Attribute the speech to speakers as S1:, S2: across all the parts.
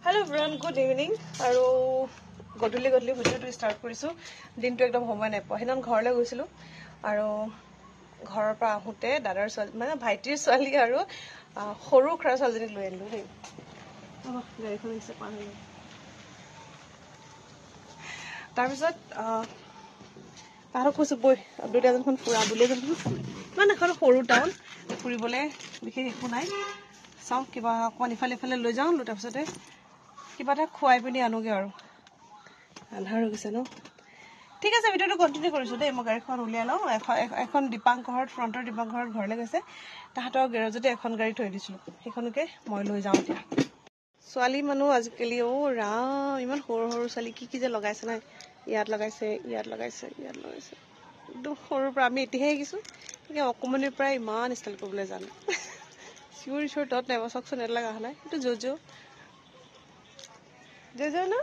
S1: Hello everyone, good evening. আৰু গধূলি ভিডিঅ'টো ষ্টাৰ্ট কৰিছো দিনটো একদম সময় নাই পোৱা হেনন ঘৰলৈ গৈছিলো আৰু ঘৰৰ পৰা আহোতে দাদাৰ ছোৱালী মানে ভাইটিৰ ছোৱালী আৰু সৰু খৰা ছোৱালীজনীক লৈ আনিলো দেই গাড়ীখন আহিছে পাৰ হৈ তাৰপিছত তাহাঁতক কৈছো বৈ দুলীয়াজনখন ফুৰা দুলীয়াজনখন মানে এখন সৰু টাউন ফুৰিবলৈ বিশেষ একো নাই চাওঁ কিবা অকণমান ইফালে লৈ যাওঁ তাৰপিছতে কিবা এটা খুৱাই পিনি আনোগে আৰু আন্ধাৰ হৈ গৈছে ন ঠিক আছে ভিডিঅ'টো কণ্টিনিউ কৰিছো দেই মই গাড়ীখন উলিয়াই লওঁ এখন দীপাংকৰত ফ্ৰণ্টৰ দীপাংকৰত ঘৰলৈ গৈছে তাহাঁতৰ গেৰেজতে এখন গাড়ী থৈ দিছিলোঁ সেইখনকে মই লৈ যাওঁ এতিয়া ছোৱালী মানুহ আজিকালি ৰাম ইমান সৰু ছোৱালী কি যে লগাইছে নাই ইয়াত লগাইছে একদম সৰুৰ পৰা আমি এতিয়াহে শিকিছোঁ অকণমানিৰ পৰা ইমান ষ্টাইল কৰিবলৈ জানো চিঞৰ তত নাই মই চাওকচোন এটা লগা অহা নাই এইটো জজ ন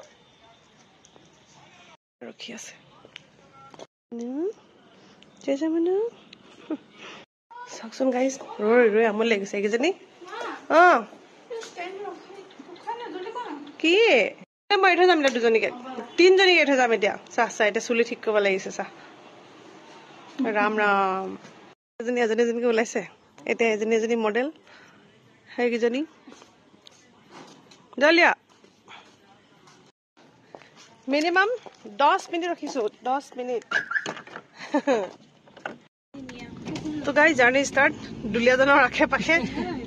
S1: ৰখি আছে চাওকচোন গাইজ ৰৈ আমনি লাগিছে এইকেইজনী কি মই এৰি থৈ যাম এতিয়া দুজনীকে তিনিজনীকে এৰি থৈ যাম এতিয়া চাহ এতিয়া চুলি ঠিক কৰিব লাগিছে চাহ ৰাম এজনীকে ওলাইছে এতিয়া এজনী মডেল সেইকেইজনী জলিয়া মিনিমাম 10 মিনিট ৰখিছো 10 মিনিট তো গাই জাৰ্ণি ষ্টাৰ্ট দুলীয়াজনৰ আশে পাশে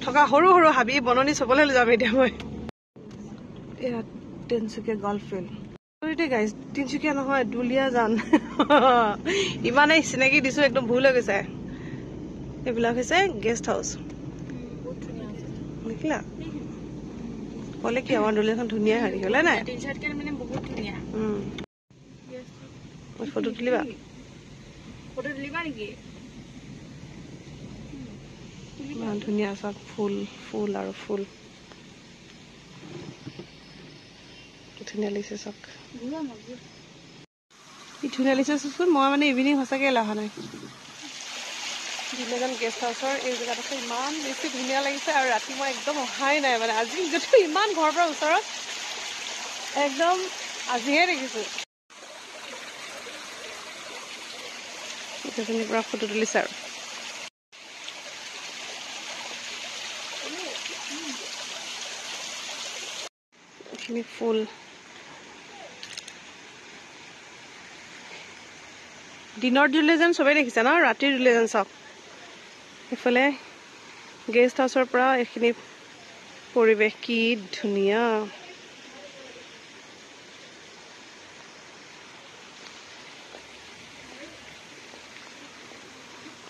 S1: থকা সৰু হাবি বননি চবলৈ লৈ যাম এতিয়া মই এয়া Tinsukia golf field guys Tinsukia নহয় দুলীয়াজান ইমানেই চিনাকি দিছো একদম ভুল হৈ গৈছে এইবিলাক হৈছে গেষ্ট হাউচ দেখিলা কলে কি আমাৰ দুলীয়াখন ধুনীয়া হাৰি হলে নাই ফটো তুলিবা নেকি ইমান ধুনীয়া চব ফুল আৰু ফুল কি ধুনীয়া লাগিছে চব কি ধুনীয়া লাগিছে চোন মই মানে ইভিনিং সঁচাকে অহা নাই দুলীয়াজান গেষ্ট হাউচৰ এই জেগাত আছে ইমান বেছি ধুনীয়া লাগিছে আৰু ৰাতি মই একদম অহাই নাই মানে আজি যদিও ইমান ঘৰৰ পৰা ওচৰত একদম আজিহে দেখিছো এজনীৰ পৰা ফটো তুলিছে আৰু এইখিনি ফুল দিনৰ দুলীয়াজান চবেই দেখিছে ন ৰাতিৰ দুলীয়াজান চাওক এইফালে গেষ্ট হাউচৰ পৰা এইখিনি পৰিৱেশ কি ধুনীয়া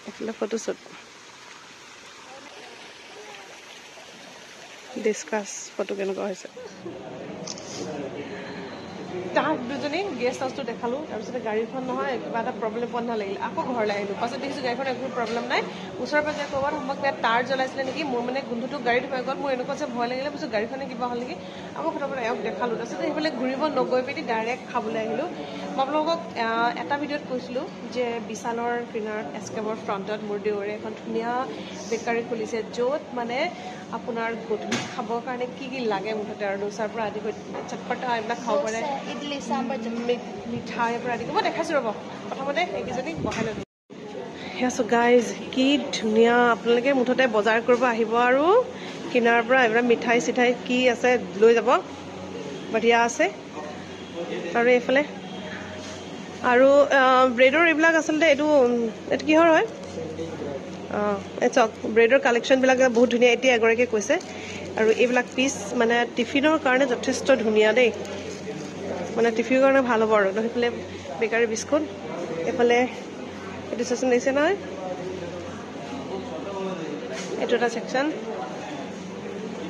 S1: এইফালে ফটোশ্বুট ডিছকাছ ফটো কেনেকুৱা হৈছে তাহাঁত দুজনী গেষ্ট হাউচটো দেখালো তাৰপিছতে গাড়ীখন নহয় কিবা এটা প্ৰব্লেম পোৱা লাগিল আকৌ ঘৰলৈ আহিলো পাছত দেখিছো গাড়ীখন একো প্ৰব্লেম নাই ওচৰে পাজৰে ক'ৰবাত সম্ভৱ কিবা তাঁৰ জ্বলাইছিলে নেকি মোৰ মানে গোন্ধটো গাড়ীত হৈ গ'ল মোৰ এনেকুৱা যে ভয় লাগিলে পিছত গাড়ীখনে কিবা হ'ল নেকি আকৌ ফটাফট এওঁক দেখালো তাৰপিছতে সেইফালে ঘূৰিব নগৈ পিনি ডাইৰেক্ট খাবলৈ আহিলো মই আপোনালোকক এটা ভিডিঅ'ত কৈছিলোঁ যে বিশালৰ কিনাৰত এছকেবৰ ফ্ৰণ্টত মোৰ দেউৰে এখন ধুনীয়া বেকাৰী খুলিছে য'ত মানে আপোনাৰ গধূলি খাবৰ কাৰণে কি লাগে মুঠতে আৰু ডোচাৰ পৰা আদি কৰি চটপটা এইবিলাক খাব পাৰে মিঠাইৰ পৰা আদি কৰি মই দেখাইছোঁ ৰ'ব প্ৰথমতে এইকেইজনীক বহাই ল'লোঁ সেয়া গাইজ কি ধুনীয়া আপোনালোকে মুঠতে বজাৰ কৰিব আহিব আৰু কিনাৰৰ পৰা এইবিলাক মিঠাই চিঠাই কি আছে লৈ যাব বঢ়িয়া আছে আৰু এইফালে আৰু ব্ৰেডৰ এইবিলাক আচলতে এইটো কিহৰ হয় এই চাওক ব্ৰেডৰ কালেকশ্যনবিলাক বহুত ধুনীয়া এতিয়া এগৰাকীয়ে কৈছে আৰু এইবিলাক পিচ মানে টিফিনৰ কাৰণে যথেষ্ট ধুনীয়া দেই মানে টিফিনৰ কাৰণে ভাল হ'ব আৰু সেইফালে বেকাৰী বিস্কুট এইফালে এইটো ছেকশ্যন দিছে নহয় এইটো এটা ছেকশ্যন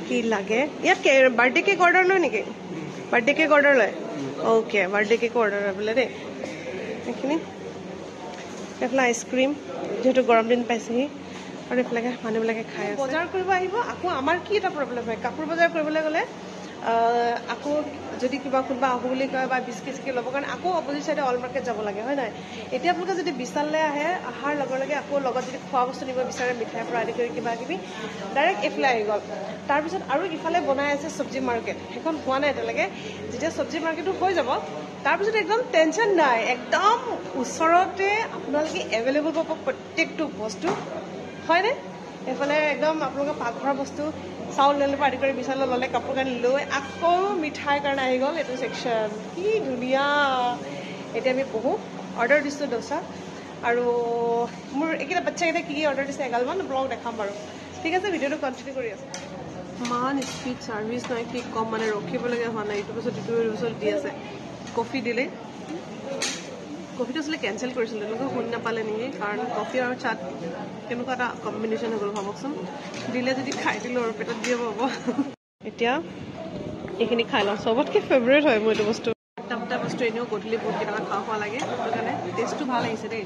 S1: কি লাগে ইয়াত বাৰ্থডে কেক অৰ্ডাৰ লয় নেকি বাৰ্থডে কেক অৰ্ডাৰ লয় অ'কে বাৰ্থডে কেক অৰ্ডাৰ লয় বোলে দেই সেইখিনি এইফালে আইচক্ৰীম যিহেতু গৰম দিন পাইছেহি আৰু এইফালে মানুহবিলাকে খাই বজাৰ কৰিব আহিব আকৌ আমাৰ কি এটা প্ৰব্লেম হয় কাপোৰ বজাৰ কৰিবলৈ গ'লে আকৌ যদি কিবা কোনোবা আহো বুলি কয় বা বিস্কিট চিস্কিট ল'বৰ কাৰণে আকৌ অপজিট চাইডে অল মাৰ্কেট যাব লাগে হয় নাই এতিয়া আপোনালোকে যদি বিশাললৈ আহে অহাৰ লগে লগে আকৌ লগত যদি খোৱা বস্তু নিব বিচাৰে মিঠাইৰ পৰা আদি কৰি কিবা কিবি ডাইৰেক্ট এইফালে আহি গ'ল তাৰপিছত আৰু ইফালে বনাই আছে চব্জি মাৰ্কেট সেইখন হোৱা নাই এতিয়ালৈকে যেতিয়া চব্জি মাৰ্কেটটো হৈ যাব তাৰপিছত একদম টেনশ্যন নাই একদম ওচৰতে আপোনালোকে এভেইলেবল পাব প্ৰত্যেকটো বস্তু হয়নে এইফালে একদম আপোনালোকে পাকঘৰৰ বস্তু চাউল ল'লে পৰা আদি কৰি বিশালত ল'লে কাপোৰ কানি লৈ আকৌ মিঠাইৰ কাৰণে আহি গ'ল এইটো ছেকশ্যন কি ধুনীয়া এতিয়া আমি বহোঁ অৰ্ডাৰ দিছোঁ দোচা আৰু মোৰ এইকেইটা বাচ্চাকেইটা কি অৰ্ডাৰ দিছে এগালমান ব্লগ দেখাম বাৰু ঠিক আছে ভিডিঅ'টো কণ্টিনিউ কৰি আছোঁ ইমান স্পীড ছাৰ্ভিচ নাই কি কম মানে ৰখিবলগীয়া হোৱা নাই ইটোৰ পিছত দি আছে কফি দিলে কফিটো আচলতে কেঞ্চেল কৰিছিলোঁ এনেকুৱা শুনি নাপালে নেকি কাৰণ কফি আৰু চাট কেনেকুৱা এটা কম্বিনেশ্যন হৈ গ'ল ভাবকচোন দিলে যদি খাই দিলোঁ আৰু পেটত দিয়ে পাব এতিয়া এইখিনি খাই লওঁ চবতকৈ ফেভৰেট হয় মোৰ এইটো বস্তু এটা বস্তু এনেও গধূলি বহুত কেইটামান খোৱা লাগে সেইটো কাৰণে টেষ্টটো ভাল আহিছে দেই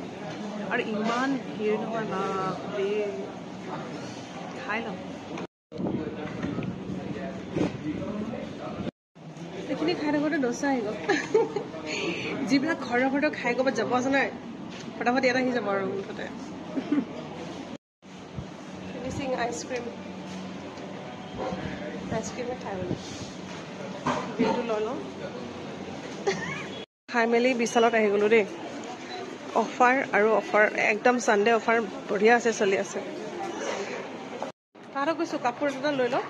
S1: আৰু ইমান ভিৰ নহয় বাপৰে খাই লওঁ এইখিনি খাই থাকোঁতে দোচা আহি গ'ল যিবিলাক ঘৰৰ খাই ক'ৰবাত যাব আছে নাই ফটাফট ইয়াত আহি যাব আৰু মুঠতে ফিনিচিং আইচক্ৰীমে খাই মানে বিলটো লৈ লওঁ খাই মেলি বিশালত আহি গ'লোঁ দেই অফাৰ একদম ছানডে অফাৰ বঢ়িয়া আছে চলি আছে তাহাঁতক কৈছোঁ কাপোৰ এটা লৈ লওঁ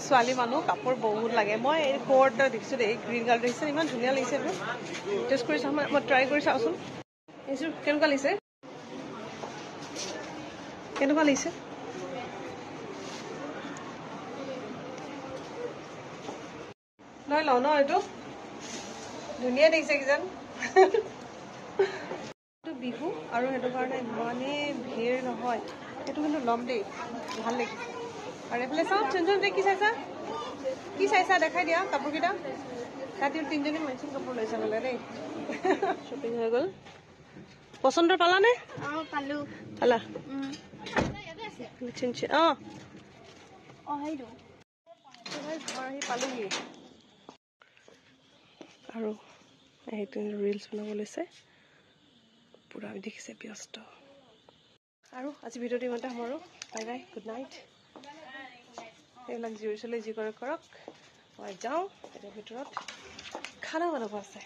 S1: ছোৱালী মানুহ কাপোৰ বহুত লাগে মই এই কোট দেখিছোঁ দেই গ্ৰীণ কালাৰ দেখিছে ইমান ধুনীয়া লাগিছে এইটো টেষ্ট কৰি চাওঁ মই ট্ৰাই কৰি চাওঁচোন এইযোৰ কেনেকুৱা লাগিছে লৈ লওঁ ন এইটো ধুনীয়া দেখিছে কিজান এইটো বিহু আৰু সেইটো কাৰণে ইমানেই ভিৰ নহয় সেইটো কিন্তু ল'ম দেই ভাল লাগিছে আৰু এইফালে চাওঁ চেঞ্জনতে কি চাইছা দেখাই দিয়া কাপোৰকেইটা তাত তিনিজনী মেচিন কাপোৰ লৈছে বোলে দেই শ্বপিং হৈ গ'ল পচন্দৰ পালানে পালা ঘৰ আহি পালোহি আৰু সেইটো ৰিলছ বনাব লৈছে পুৰা দেখিছে ব্যস্ত আৰু আজি ভিডিঅ'টো ইমানতে সামৰো বাই বাই গুড নাইট এইবিলাক জিৰ চলে যি কৰে কৰক মই যাওঁ এতিয়া ভিতৰত খানা বনাব আছে